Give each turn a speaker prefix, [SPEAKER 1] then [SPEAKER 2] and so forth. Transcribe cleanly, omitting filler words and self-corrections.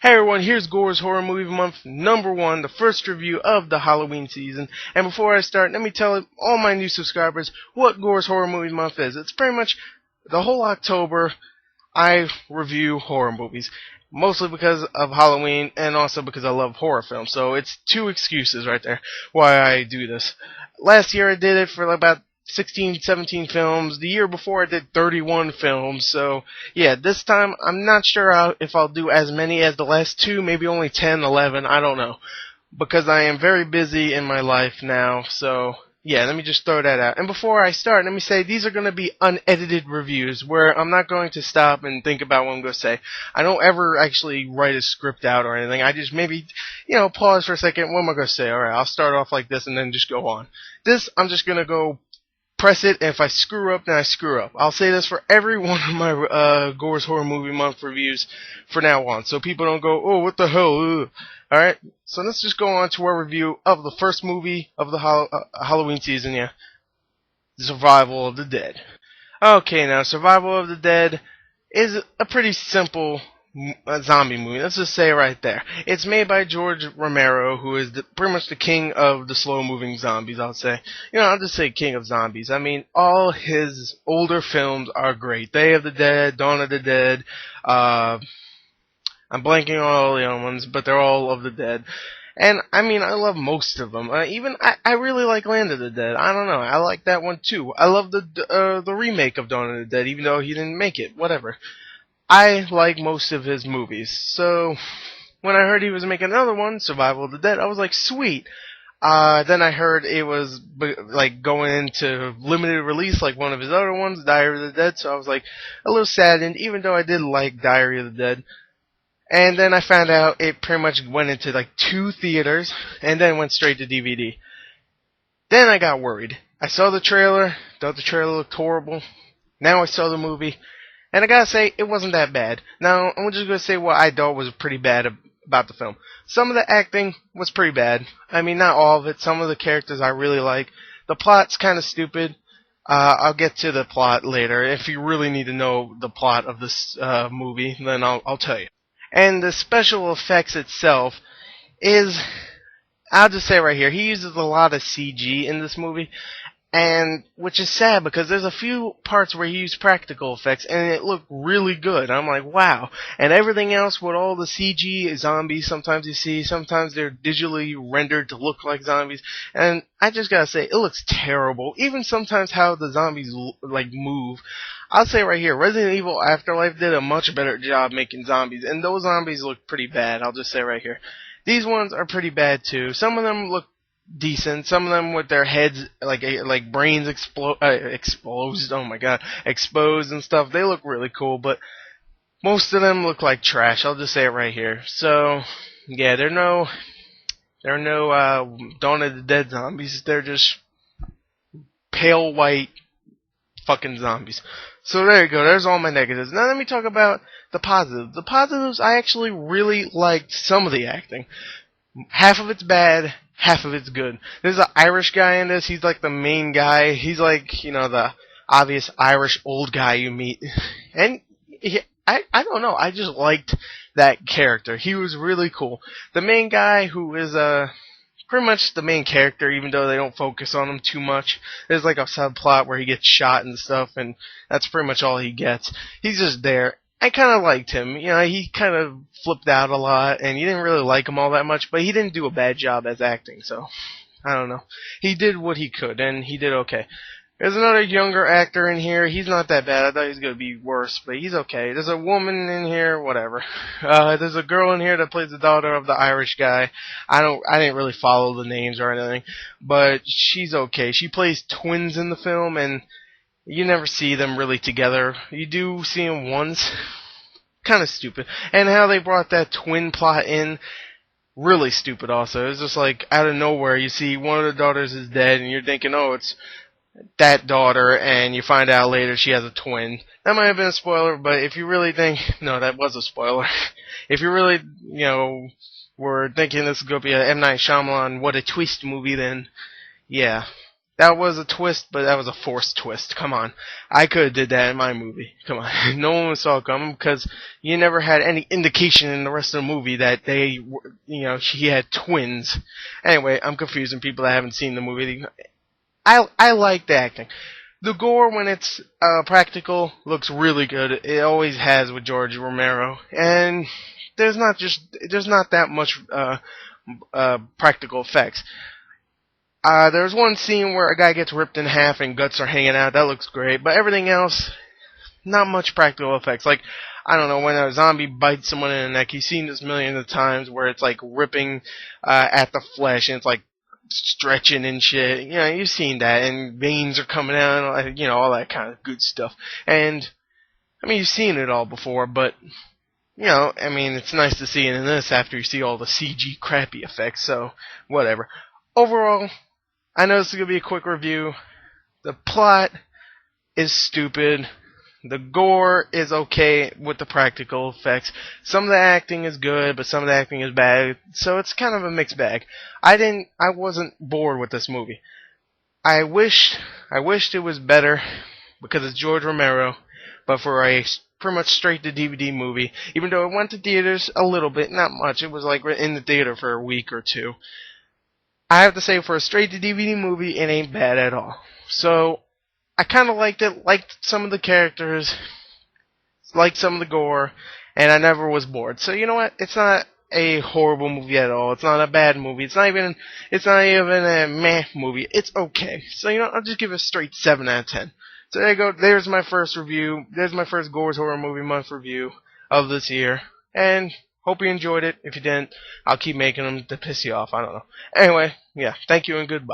[SPEAKER 1] Hey everyone, here's Gors Horror Movie Month #1, the first review of the Halloween season. And before I start, let me tell all my new subscribers what Gors Horror Movie Month is. It's pretty much the whole October I review horror movies. Mostly because of Halloween and also because I love horror films. So it's two excuses right there why I do this. Last year I did it for about 16, 17 films. The year before I did 31 films. So, yeah, this time I'm not sure if I'll do as many as the last two. Maybe only 10, 11. I don't know. Because I am very busy in my life now. So, yeah, let me just throw that out. And before I start, let me say these are going to be unedited reviews where I'm not going to stop and think about what I'm going to say. I don't ever actually write a script out or anything. I just maybe, pause for a second. What am I going to say? Alright, I'll start off like this and then just go on. This, I'm just going to go press it, and if I screw up, then I screw up. I'll say this for every one of my Gors Horror Movie Month reviews from now on, so people don't go, oh, what the hell, ugh. Alright, so let's just go on to our review of the first movie of the Halloween season, Survival of the Dead. Okay, now, Survival of the Dead is a pretty simple zombie movie. Let's just say it right there. It's made by George Romero, who is pretty much the king of the slow-moving zombies, I'll say. I'll just say king of zombies. I mean, all his older films are great. Day of the Dead, Dawn of the Dead, I'm blanking on all the other ones, but they're all of the Dead. And, I mean, I love most of them. I really like Land of the Dead. I don't know. I like that one, too. I love the remake of Dawn of the Dead, even though he didn't make it. Whatever. I like most of his movies. So, when I heard he was making another one, Survival of the Dead, I was like, sweet. Then I heard it was, like, going into limited release like one of his other ones, Diary of the Dead, so I was like, a little saddened, even though I did like Diary of the Dead. And then I found out it pretty much went into, like, 2 theaters, and then went straight to DVD. Then I got worried. I saw the trailer, thought the trailer looked horrible. Now I saw the movie, and I gotta say, it wasn't that bad. Now, I'm just gonna say what I thought was pretty bad about the film. Some of the acting was pretty bad. I mean, not all of it. Some of the characters I really like. The plot's kinda stupid. I'll get to the plot later. If you really need to know the plot of this movie, then I'll tell you. And the special effects itself is, I'll just say right here, he uses a lot of CG in this movie, and which is sad because there's a few parts where he used practical effects and it looked really good. I'm like, wow. And everything else with all the CG zombies, sometimes you see, sometimes they're digitally rendered to look like zombies, and I just gotta say, it looks terrible. Even sometimes how the zombies move. I'll say right here, Resident Evil Afterlife did a much better job making zombies, and those zombies look pretty bad. I'll just say right here. These ones are pretty bad too. Some of them look decent. Some of them with their heads like brains exposed. Oh my god, exposed and stuff. They look really cool, but most of them look like trash. I'll just say it right here. So yeah, they're no Dawn of the Dead zombies. They're just pale white fucking zombies. So there you go. There's all my negatives. Now let me talk about the positives. The positives, I actually really liked some of the acting. Half of it's bad, half of it's good. There's an Irish guy in this. He's like the main guy. He's like, the obvious Irish old guy you meet. And I don't know. I just liked that character. He was really cool. The main guy, who is pretty much the main character, even though they don't focus on him too much. There's like a subplot where he gets shot and stuff, and that's pretty much all he gets. He's just there. I kind of liked him. He kind of flipped out a lot, and you didn't really like him all that much, but he didn't do a bad job as acting, so I don't know. He did what he could, and he did okay. There's another younger actor in here. He's not that bad. I thought he was going to be worse, but he's okay. There's a woman in here, whatever. There's a girl in here that plays the daughter of the Irish guy. I didn't really follow the names or anything, but she's okay. She plays twins in the film, and you never see them really together. You do see them once. Kind of stupid. And how they brought that twin plot in, really stupid also. It's just like, out of nowhere, you see one of the daughters is dead, and you're thinking, oh, it's that daughter, and you find out later she has a twin. That might have been a spoiler, but if you really think, no, that was a spoiler. If you really, were thinking this is going to be a M. Night Shyamalan, what a twist movie, then, yeah. That was a twist, but that was a forced twist. Come on. I could have did that in my movie. Come on. No one saw it coming because you never had any indication in the rest of the movie that she had twins. Anyway, I'm confusing people that haven't seen the movie. I like the acting. The gore, when it's practical, looks really good. It always has with George Romero, and there's not that much practical effects. There's one scene where a guy gets ripped in half and guts are hanging out. That looks great, but everything else, not much practical effects. Like, I don't know, when a zombie bites someone in the neck, you've seen this millions of times where it's like ripping at the flesh and it's like stretching and shit. You know, you've seen that, and veins are coming out, and all that kind of good stuff. And I mean, you've seen it all before, but it's nice to see it in this after you see all the CG crappy effects. So whatever. Overall, I know this is gonna be a quick review. The plot is stupid. The gore is okay with the practical effects. Some of the acting is good, but some of the acting is bad. So it's kind of a mixed bag. I wasn't bored with this movie. I wished it was better because it's George Romero, but for a pretty much straight to DVD movie, even though it went to theaters a little bit, not much. It was like in the theater for a week or two. I have to say, for a straight to DVD movie, it ain't bad at all. So I kind of liked it, liked some of the characters, liked some of the gore, and I never was bored. So you know what? It's not a horrible movie at all. It's not a bad movie. It's not even a meh movie. It's okay. So I'll just give it a straight 7 out of 10. So there you go. There's my first review. There's my first Gors Horror Movie Month review of this year. And hope you enjoyed it. If you didn't, I'll keep making them to piss you off. I don't know. Anyway, yeah. Thank you and goodbye.